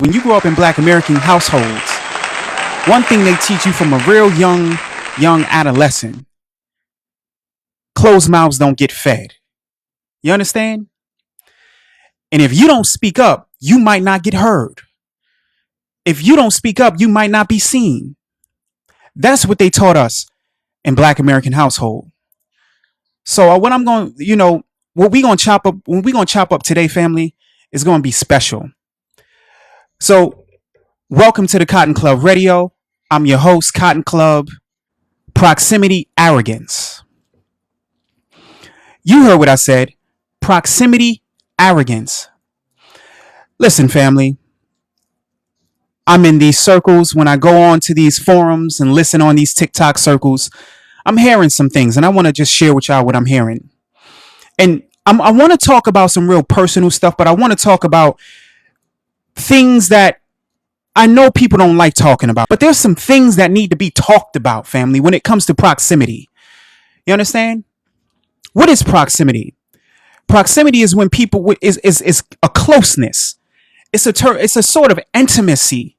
When you grow up in Black American households, one thing they teach you from a real young adolescent: closed mouths don't get fed. You understand? And if you don't speak up, you might not get heard. If you don't speak up, you might not be seen. That's what they taught us in Black American household. So what I'm going, what we gonna chop up when we gonna chop up today, family, is gonna be special. So welcome to the Cotton Club Radio. I'm your host, Cotton Club. Proximity arrogance. You heard what I said. Proximity arrogance. Listen, family. I'm in these circles. When I go on to these forums and listen on these TikTok circles, I'm hearing some things, and I want to just share with y'all what I'm hearing. And I want to talk about some real personal stuff, but I want to talk about things that I know people don't like talking about. But there's some things that need to be talked about, family, when it comes to proximity. You understand? What is proximity? Proximity is when people is a closeness. It's a sort of intimacy.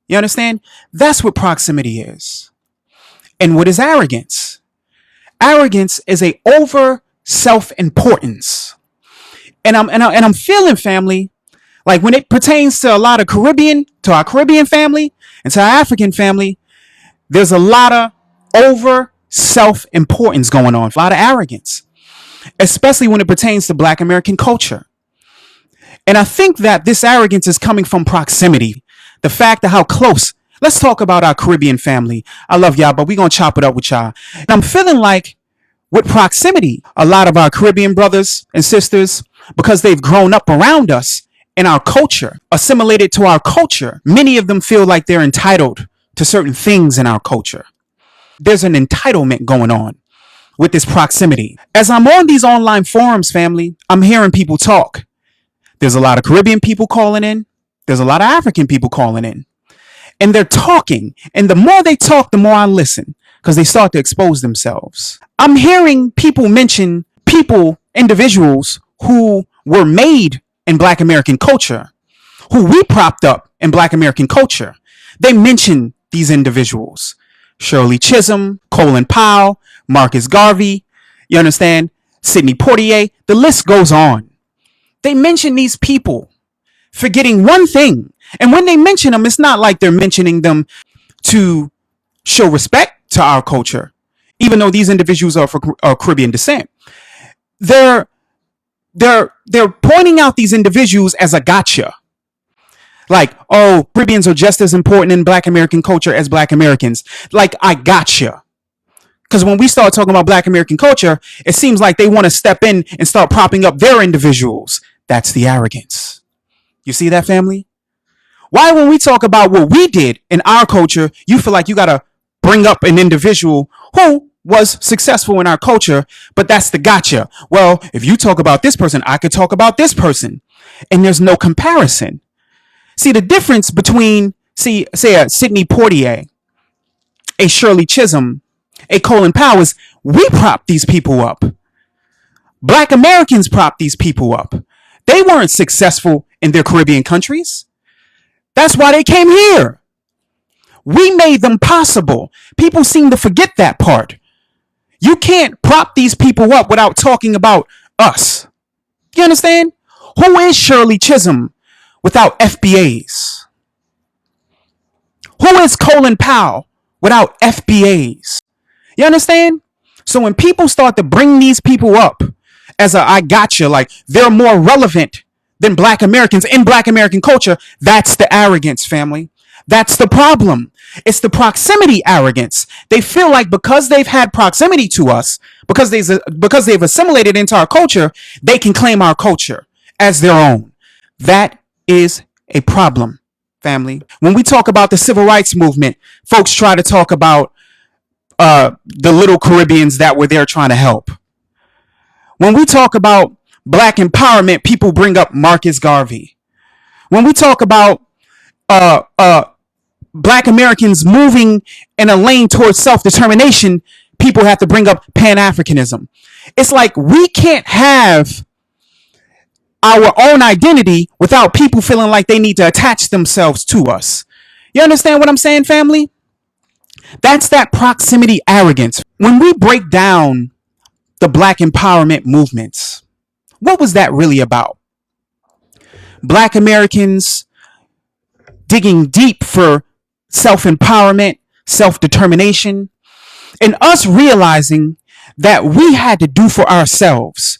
You understand? That's what proximity is. And what is arrogance? Arrogance is a over self-importance. And I'm feeling, family, like when it pertains to a lot of our Caribbean family and to our African family, there's a lot of over self-importance going on, a lot of arrogance, especially when it pertains to Black American culture. And I think that this arrogance is coming from proximity, the fact of how close. Let's talk about our Caribbean family. I love y'all, but we're going to chop it up with y'all. And I'm feeling like with proximity, a lot of our Caribbean brothers and sisters, because they've grown up around us in our culture, assimilated to our culture, many of them feel like they're entitled to certain things in our culture. There's an entitlement going on with this proximity. As I'm on these online forums, family, I'm hearing people talk. There's a lot of Caribbean people calling in. There's a lot of African people calling in. And they're talking. And the more they talk, the more I listen, because they start to expose themselves. I'm hearing people mention individuals who were made in Black American culture, who we propped up in Black American culture. They mention these individuals: Shirley Chisholm, Colin Powell, Marcus Garvey, you understand? Sidney Poitier. The list goes on. They mention these people, forgetting one thing. And when they mention them, it's not like they're mentioning them to show respect to our culture, even though these individuals are of Caribbean descent. They're pointing out these individuals as a gotcha. Like, oh, Caribbeans are just as important in Black American culture as Black Americans. Like, I gotcha. Because when we start talking about Black American culture, it seems like they want to step in and start propping up their individuals. That's the arrogance. You see that, family? Why, when we talk about what we did in our culture, you feel like you got to bring up an individual who was successful in our culture, but that's the gotcha. Well, if you talk about this person, I could talk about this person. And there's no comparison. See, the difference between, say a Sidney Poitier, a Shirley Chisholm, a Colin Powell is we prop these people up. Black Americans prop these people up. They weren't successful in their Caribbean countries. That's why they came here. We made them possible. People seem to forget that part. You can't prop these people up without talking about us. You understand? Who is Shirley Chisholm without FBAs? Who is Colin Powell without FBAs? You understand? So when people start to bring these people up as I gotcha, like they're more relevant than Black Americans in Black American culture, that's the arrogance, family. That's the problem. It's the proximity arrogance. They feel like because they've had proximity to us, because they've assimilated into our culture, they can claim our culture as their own. That is a problem, family. When we talk about the civil rights movement, folks try to talk about the little Caribbeans that were there trying to help. When we talk about Black empowerment, people bring up Marcus Garvey. When we talk about Black Americans moving in a lane towards self-determination, people have to bring up Pan-Africanism. It's like we can't have our own identity without people feeling like they need to attach themselves to us. You understand what I'm saying, family? That's that proximity arrogance. When we break down the black empowerment movements, what was that really about? Black Americans digging deep for self empowerment, self determination, and us realizing that we had to do for ourselves.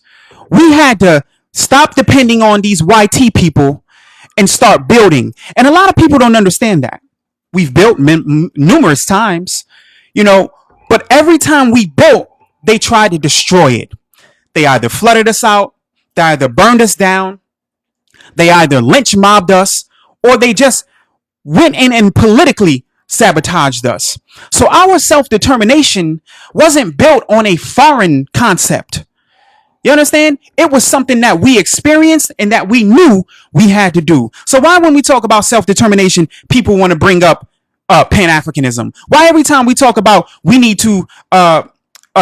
We had to stop depending on these YT people and start building. And a lot of people don't understand that. We've built numerous times, you know, but every time we built, they tried to destroy it. They either flooded us out, they either burned us down, they either lynch mobbed us, or they just went in and politically sabotaged us. So our self-determination wasn't built on a foreign concept. You understand? It was something that we experienced and that we knew we had to do. So why, when we talk about self-determination, people want to bring up Pan-Africanism? Why every time we talk about we need to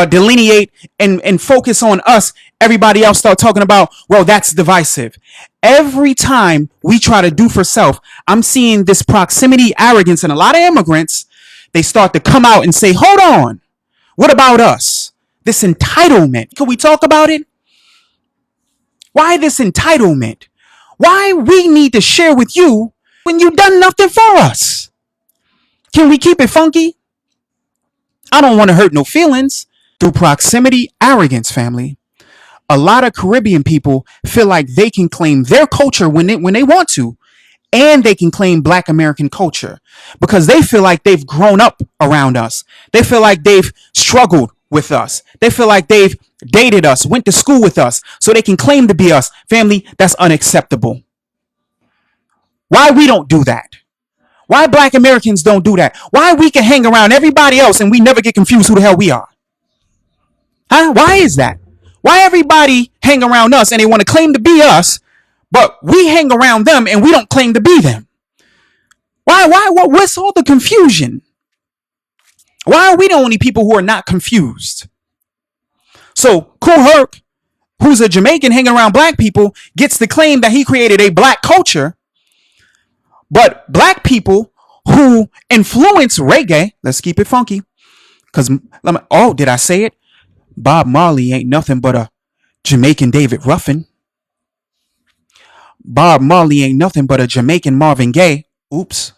delineate and focus on us, everybody else start talking about, well, that's divisive. Every time we try to do for self, I'm seeing this proximity arrogance in a lot of immigrants. They start to come out and say, hold on, what about us? This entitlement. Can we talk about it? Why this entitlement? Why we need to share with you when you've done nothing for us? Can we keep it funky? I don't want to hurt no feelings. Through proximity arrogance, family, a lot of Caribbean people feel like they can claim their culture when they want to, and they can claim Black American culture because they feel like they've grown up around us. They feel like they've struggled with us. They feel like they've dated us, went to school with us, so they can claim to be us. Family, that's unacceptable. Why we don't do that? Why Black Americans don't do that? Why we can hang around everybody else and we never get confused who the hell we are? Huh? Why is that? Why everybody hang around us and they want to claim to be us, but we hang around them and we don't claim to be them? What's all the confusion? Why are we the only people who are not confused? So Kool Herc, who's a Jamaican hanging around Black people, gets the claim that he created a Black culture, but Black people who influence reggae, let's keep it funky, because, oh, did I say it? Bob Marley ain't nothing but a Jamaican David Ruffin. Bob Marley ain't nothing but a Jamaican Marvin Gaye. Oops.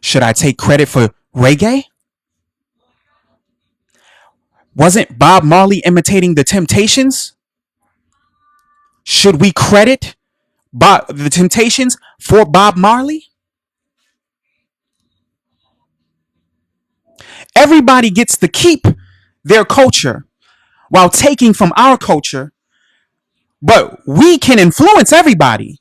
Should I take credit for reggae? Wasn't Bob Marley imitating the Temptations? Should we credit the Temptations for Bob Marley? Everybody gets to keep their culture while taking from our culture, but we can influence everybody.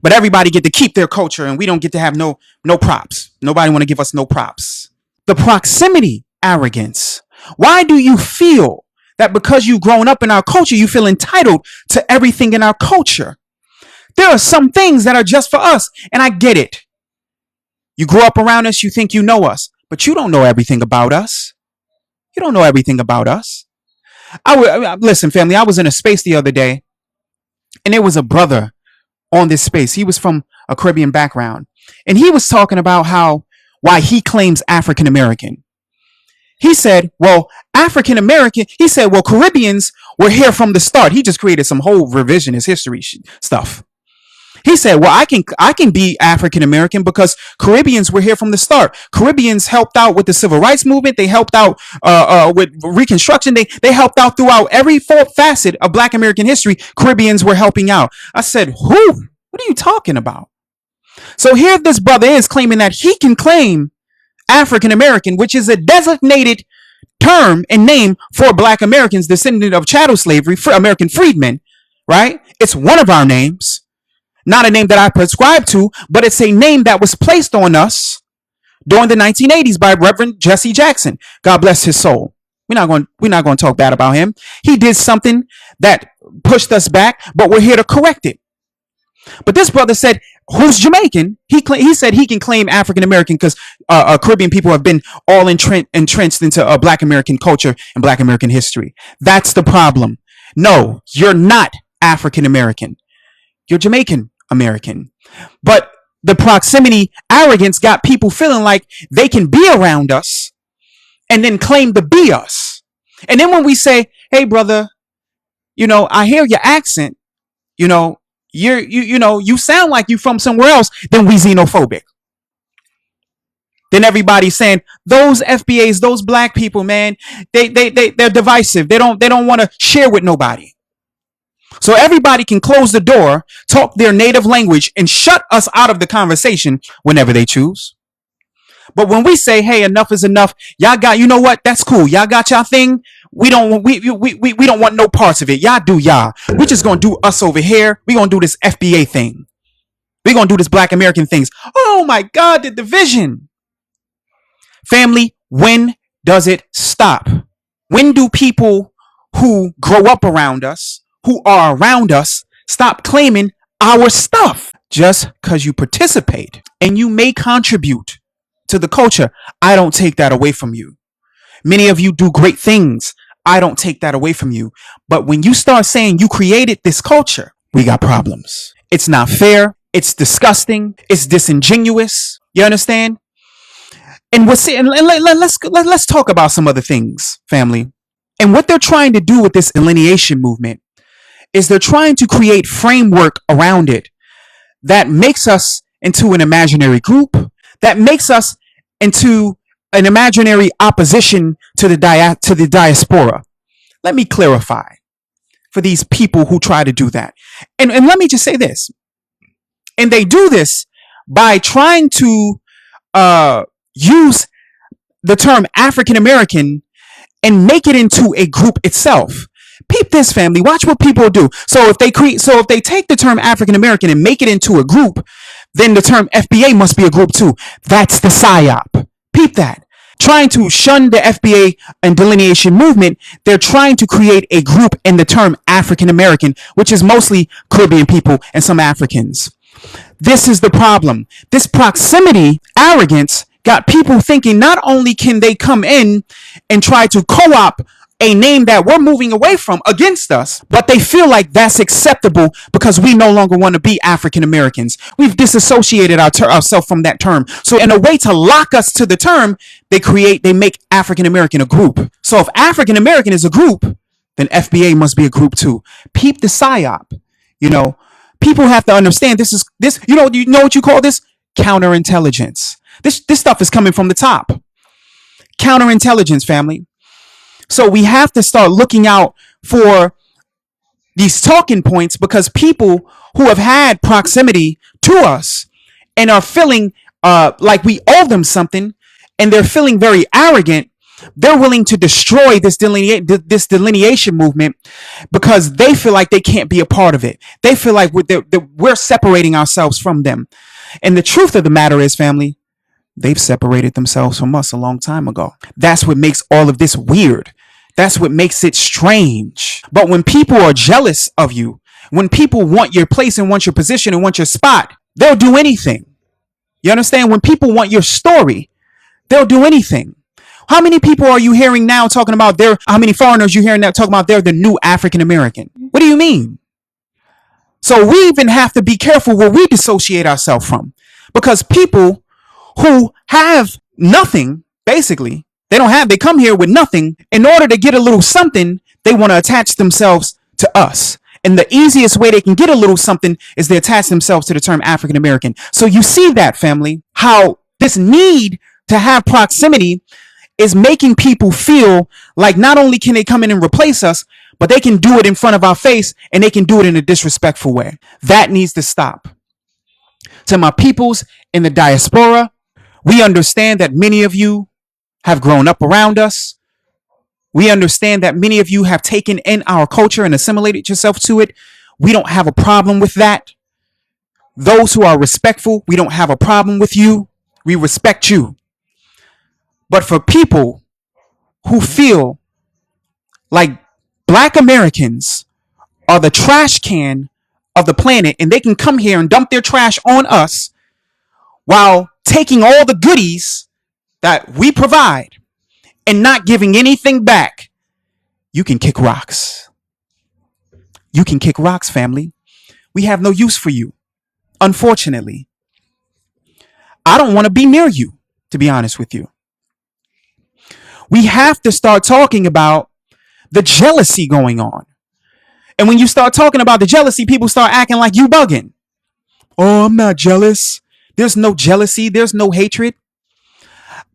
But everybody get to keep their culture, and we don't get to have no props. Nobody want to give us no props. The proximity arrogance. Why do you feel that because you've grown up in our culture, you feel entitled to everything in our culture? There are some things that are just for us, and I get it. You grew up around us, you think you know us, but you don't know everything about us. You don't know everything about us. Listen, family, I was in a space the other day, and there was a brother on this space. He was from a Caribbean background, and he was talking about why he claims African American. He said, well, African American, he said, well, Caribbeans were here from the start. He just created some whole revisionist history stuff. He said, well, I can be African American because Caribbeans were here from the start. Caribbeans helped out with the civil rights movement. They helped out with Reconstruction. They helped out throughout every facet of Black American history. Caribbeans were helping out. I said, who? What are you talking about? So here this brother is claiming that he can claim African American, which is a designated term and name for Black Americans descendant of chattel slavery, for American freedmen, right? It's one of our names. Not a name that I prescribe to, but it's a name that was placed on us during the 1980s by Reverend Jesse Jackson. God bless his soul. We're not going to talk bad about him. He did something that pushed us back, but we're here to correct it. But this brother said, who's Jamaican? He said he can claim African American because Caribbean people have been all entrenched into Black American culture and Black American history. That's the problem. No, you're not African American. You're Jamaican American. But the proximity arrogance got people feeling like they can be around us and then claim to be us. And then when we say, hey, brother, I hear your accent, you sound like you from somewhere else, then we xenophobic. Then everybody's saying those FBAs, those black people, man, they're divisive. They don't want to share with nobody. So everybody can close the door, talk their native language, and shut us out of the conversation whenever they choose. But when we say, hey, enough is enough, y'all got, you know what? That's cool. Y'all got y'all thing. We don't want no parts of it. Y'all do y'all. We just gonna do us over here. We gonna do this FBA thing. We gonna do this Black American things. Oh my God, the division. Family, when does it stop? When do people who grow up around us, who are around us, stop claiming our stuff? Just because you participate and you may contribute to the culture, I don't take that away from you. Many of you do great things. I don't take that away from you. But when you start saying you created this culture, we got problems. It's not fair. It's disgusting. It's disingenuous. You understand? And let's talk about some other things, family. And what they're trying to do with this delineation movement is they're trying to create framework around it that makes us into an imaginary group, that makes us into an imaginary opposition to the diaspora. Let me clarify for these people who try to do that. And let me just say this. And they do this by trying to use the term African American and make it into a group itself. Peep this, family. Watch what people do. So if they take the term African American and make it into a group, then the term FBA must be a group too. That's the psyop. Peep that. Trying to shun the FBA and delineation movement, they're trying to create a group in the term African American, which is mostly Caribbean people and some Africans. This is the problem. This proximity arrogance got people thinking not only can they come in and try to co-opt a name that we're moving away from against us, but they feel like that's acceptable because we no longer want to be African Americans. We've disassociated ourselves from that term. So in a way to lock us to the term, they make African American a group. So if African American is a group, then FBA must be a group too. Peep the psyop. People have to understand this. You know what you call this? Counterintelligence. This stuff is coming from the top. Counterintelligence, family. So we have to start looking out for these talking points because people who have had proximity to us and are feeling like we owe them something, and they're feeling very arrogant, they're willing to destroy this delineation movement because they feel like they can't be a part of it. They feel like we're separating ourselves from them. And the truth of the matter is, family, they've separated themselves from us a long time ago. That's what makes all of this weird. That's what makes it strange. But when people are jealous of you, when people want your place and want your position and want your spot, they'll do anything. You understand? When people want your story, they'll do anything. How many people are you hearing now talking about how many foreigners you hearing now talking about they're the new African American? What do you mean? So we even have to be careful where we dissociate ourselves from, because people who have nothing, basically, they come here with nothing. In order to get a little something, they want to attach themselves to us. And the easiest way they can get a little something is they attach themselves to the term African American. So you see that, family, how this need to have proximity is making people feel like not only can they come in and replace us, but they can do it in front of our face, and they can do it in a disrespectful way. That needs to stop. To my peoples in the diaspora, we understand that many of you have grown up around us. We understand that many of you have taken in our culture and assimilated yourself to it. We don't have a problem with that. Those who are respectful, we don't have a problem with you. We respect you. But for people who feel like Black Americans are the trash can of the planet and they can come here and dump their trash on us while taking all the goodies that we provide and not giving anything back, you can kick rocks. You can kick rocks, family. We have no use for you. Unfortunately, I don't want to be near you, to be honest with you. We have to start talking about the jealousy going on. And when you start talking about the jealousy, people start acting like you bugging. Oh, I'm not jealous. There's no jealousy. There's no hatred.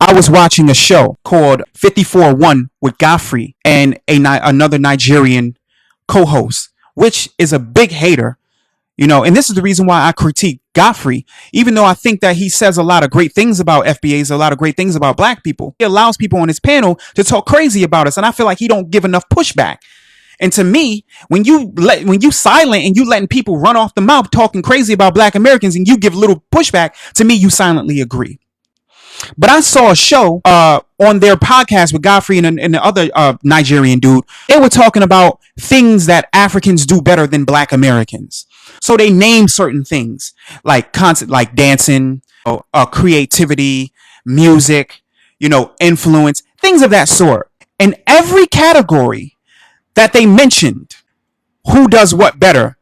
I was watching a show called 54-1 with Godfrey and another Nigerian co-host, which is a big hater. And this is the reason why I critique Godfrey, even though I think that he says a lot of great things about FBAs, a lot of great things about black people. He allows people on his panel to talk crazy about us, and I feel like he don't give enough pushback. And to me, when you silent and you letting people run off the mouth talking crazy about black Americans and you give little pushback, to me, you silently agree. But I saw a show on their podcast with Godfrey and the other Nigerian dude. They were talking about things that Africans do better than black Americans. So they name certain things like dancing, creativity, music, influence, things of that sort. In every category that they mentioned, who does what better,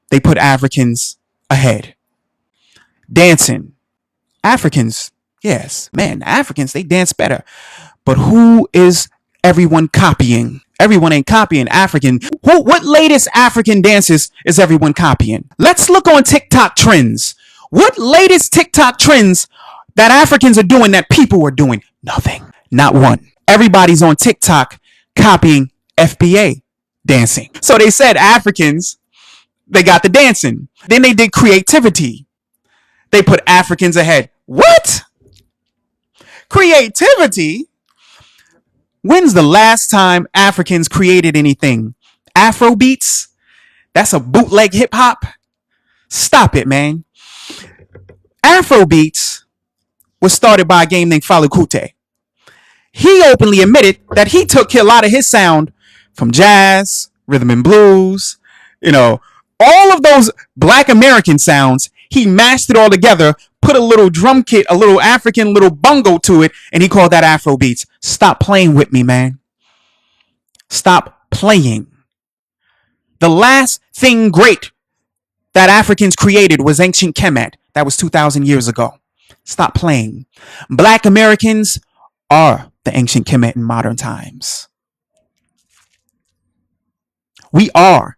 they put Africans ahead. Dancing, Africans, yes, man, Africans, they dance better. But who is everyone copying? Everyone ain't copying African. What latest African dances is everyone copying? Let's look on TikTok trends. What latest TikTok trends that Africans are doing that people are doing? Nothing. Not one. Everybody's on TikTok copying FBA dancing. So they said Africans, they got the dancing. Then they did creativity. They put Africans ahead. What? Creativity? When's the last time Africans created anything? Afro beats? That's a bootleg hip hop? Stop it, man. Afro beats was started by a game named Fela Kuti. He openly admitted that he took a lot of his sound from jazz, rhythm and blues, all of those black American sounds. He mashed it all together, put a little drum kit, a little African little bongo to it, and he called that Afro beats. Stop playing with me, man. Stop playing. The last thing great that Africans created was ancient Kemet. That was 2,000 years ago. Stop playing. Black Americans are the ancient Kemet in modern times. We are.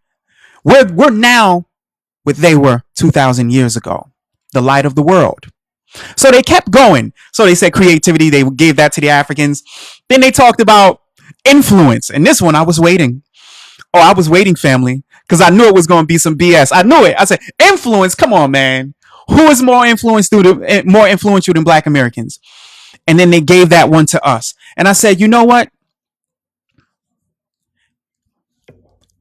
We're now what they were 2,000 years ago. The light of the world. So they kept going. So they said creativity. They gave that to the Africans. Then they talked about influence. And this one, I was waiting. Oh, I was waiting, family, because I knew it was going to be some BS. I knew it. I said, influence. Come on, man. Who is more influential than black Americans? And then they gave that one to us. And I said, you know what?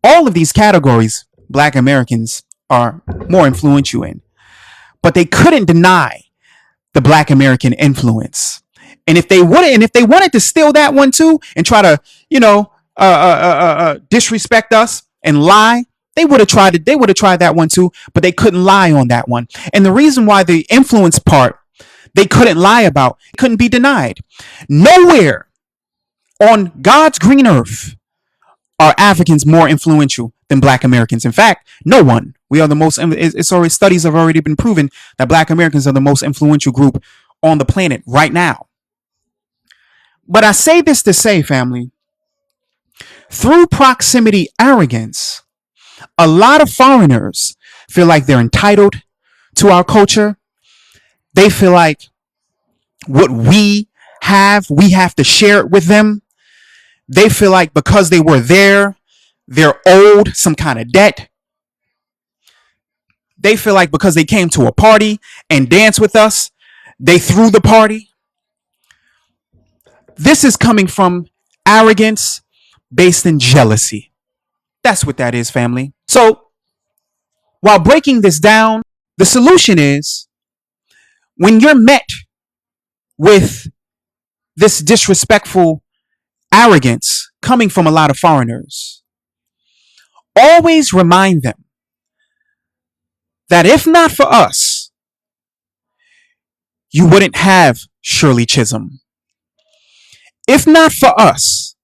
All of these categories, black Americans are more influential in. But they couldn't deny the black American influence. And if they wanted to steal that one too and try to, disrespect us and lie, they would have tried it. They would have tried that one too, but they couldn't lie on that one. And the reason why the influence part they couldn't lie about couldn't be denied. Nowhere on God's green earth are Africans more influential than black Americans. In fact, no one. We are the most. Studies have already been proven that black Americans are the most influential group on the planet right now. But I say this to say, family, through proximity arrogance, a lot of foreigners feel like they're entitled to our culture. They feel like what we have to share it with them. They feel like because they were there, they're owed some kind of debt. They feel like because they came to a party and danced with us, they threw the party. This is coming from arrogance based in jealousy. That's what that is, family. So while breaking this down, the solution is when you're met with this disrespectful arrogance coming from a lot of foreigners, always remind them that if not for us, you wouldn't have Shirley Chisholm. If not for us,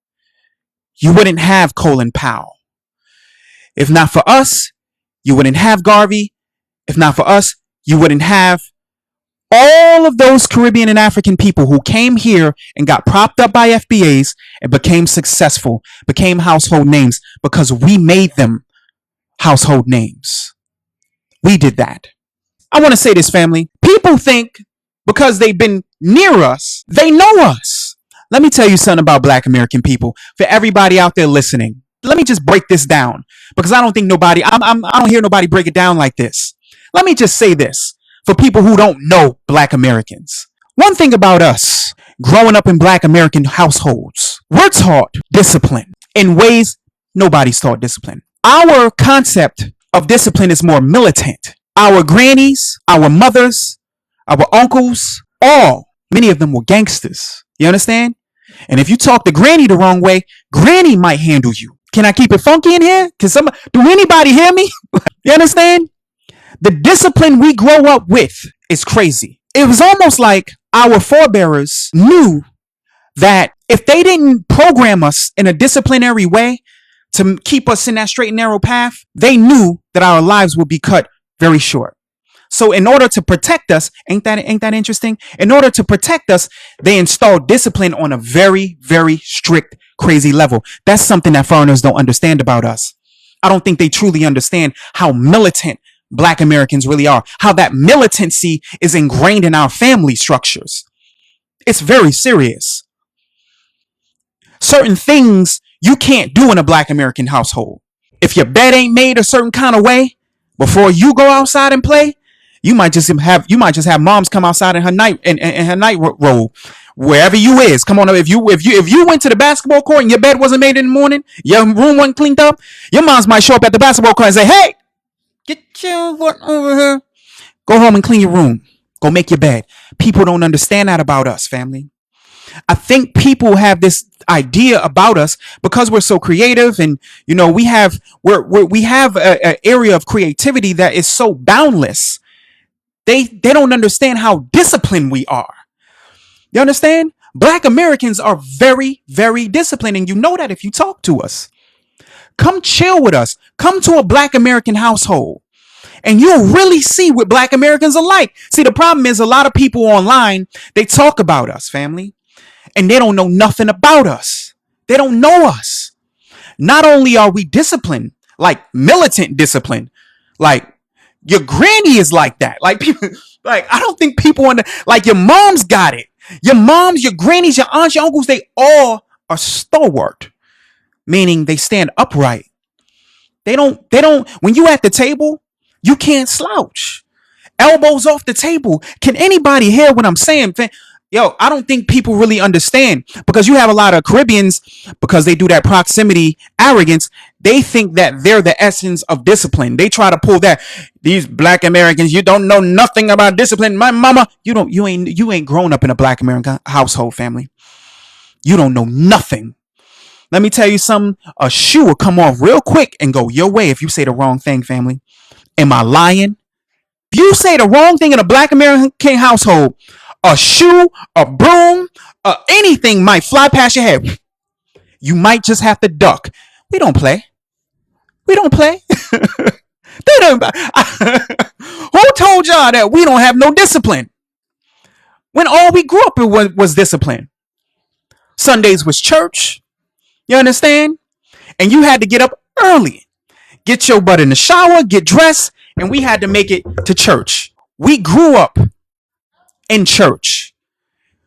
you wouldn't have Colin Powell. If not for us, you wouldn't have Garvey. If not for us, you wouldn't have all of those Caribbean and African people who came here and got propped up by FBAs and became successful, became household names because we made them household names. We did that. I want to say this, family. People think because they've been near us, they know us. Let me tell you something about Black American people. For everybody out there listening, let me just break this down because I don't think nobody, I don't hear nobody break it down like this. Let me just say this for people who don't know Black Americans. One thing about us, growing up in Black American households, we're taught discipline in ways nobody's taught discipline. Our concept of discipline is more militant. Our grannies, our mothers, our uncles, many of them were gangsters. You understand? And if you talk to granny the wrong way, granny might handle you. Can I keep it funky in here? Do anybody hear me? You understand? The discipline we grow up with is crazy. It was almost like our forebears knew that if they didn't program us in a disciplinary way to keep us in that straight and narrow path, they knew that our lives would be cut very short. So in order to protect us, ain't that interesting? In order to protect us, they installed discipline on a very, very strict, crazy level. That's something that foreigners don't understand about us. I don't think they truly understand how militant Black Americans really are, how that militancy is ingrained in our family structures. It's very serious. Certain things you can't do in a Black American household. If your bed ain't made a certain kind of way before you go outside and play, you might just have moms come outside in her night robe, wherever you is. Come on, if you went to the basketball court and your bed wasn't made in the morning, your room wasn't cleaned up, your moms might show up at the basketball court and say, "Hey, get your butt over here. Go home and clean your room. Go make your bed." People don't understand that about us, family. I think people have this idea about us because we're so creative, and we have an area of creativity that is so boundless. They don't understand how disciplined we are. You understand? Black Americans are very, very disciplined, and you know that if you talk to us. Come chill with us. Come to a Black American household, and you'll really see what Black Americans are like. See, the problem is a lot of people online, they talk about us, family, and they don't know nothing about us. They don't know us. Not only are we disciplined, like militant discipline, like your granny is like that. Like people, like I don't think people like your mom's got it. Your moms, your grannies, your aunts, your uncles, they all are stalwart, meaning they stand upright. They don't, when you at the table, you can't slouch. Elbows off the table. Can anybody hear what I'm saying? Yo, I don't think people really understand, because you have a lot of Caribbeans, because they do that proximity arrogance. They think that they're the essence of discipline. They try to pull that. These Black Americans, you don't know nothing about discipline. My mama, you ain't grown up in a Black American household, family. You don't know nothing. Let me tell you something. A shoe will come off real quick and go your way if you say the wrong thing, family. Am I lying? If you say the wrong thing in a Black American household, a shoe, a broom, anything might fly past your head. You might just have to duck. We don't play. We don't play. They don't. Who told y'all that we don't have no discipline? When all we grew up in was discipline. Sundays was church. You understand? And you had to get up early, get your butt in the shower, get dressed, and we had to make it to church. We grew up in church.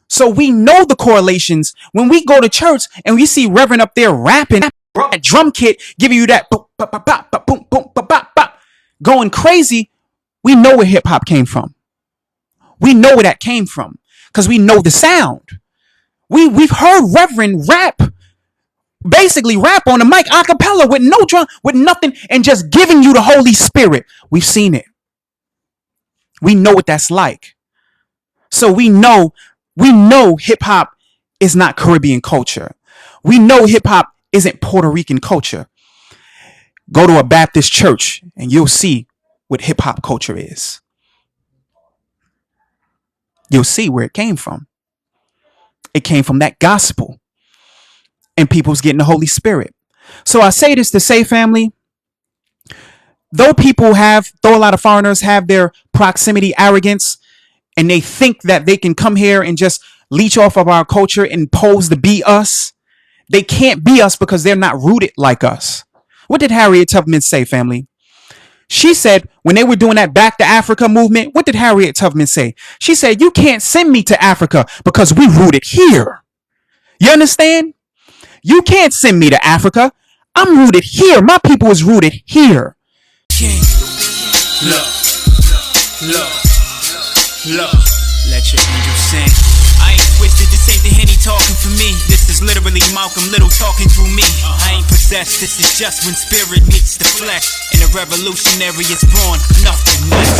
So we know the correlations. When we go to church and we see Reverend up there rapping, that drum kit giving you that boom, bop, bop, bop, boom, boom, bop, bop, bop, going crazy, we know where hip hop came from. We know where that came from because we know the sound. We've heard Reverend rap, basically rap on the mic a cappella with no drum, with nothing, and just giving you the Holy Spirit. We've seen it. We know what that's like. So we know hip hop is not Caribbean culture. We know hip hop isn't Puerto Rican culture. Go to a Baptist church and you'll see what hip hop culture is. You'll see where it came from. It came from that gospel and people's getting the Holy Spirit. So I say this to say, family, though a lot of foreigners have their proximity arrogance, and they think that they can come here and just leech off of our culture and pose to be us, they can't be us because they're not rooted like us. What did Harriet Tubman say, family? She said, when they were doing that Back to Africa movement, what did Harriet Tubman say? She said, you can't send me to Africa because we rooted here. You understand? You can't send me to Africa. I'm rooted here. My people is rooted here. Look, let your angel sing. I ain't twisted, this ain't the Henny talking for me. This is literally Malcolm Little talking through me. I ain't possessed, this is just when spirit meets the flesh, and a revolutionary is born, nothing less.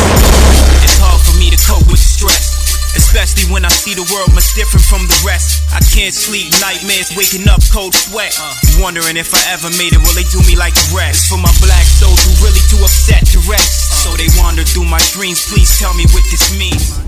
It's hard for me to cope with stress, especially when I see the world much different from the rest. I can't sleep, nightmares, waking up, cold sweat, wondering if I ever made it, will they do me like the rest? It's for my black souls who really too upset to rest, so they wander through my dreams. Please tell me what this means.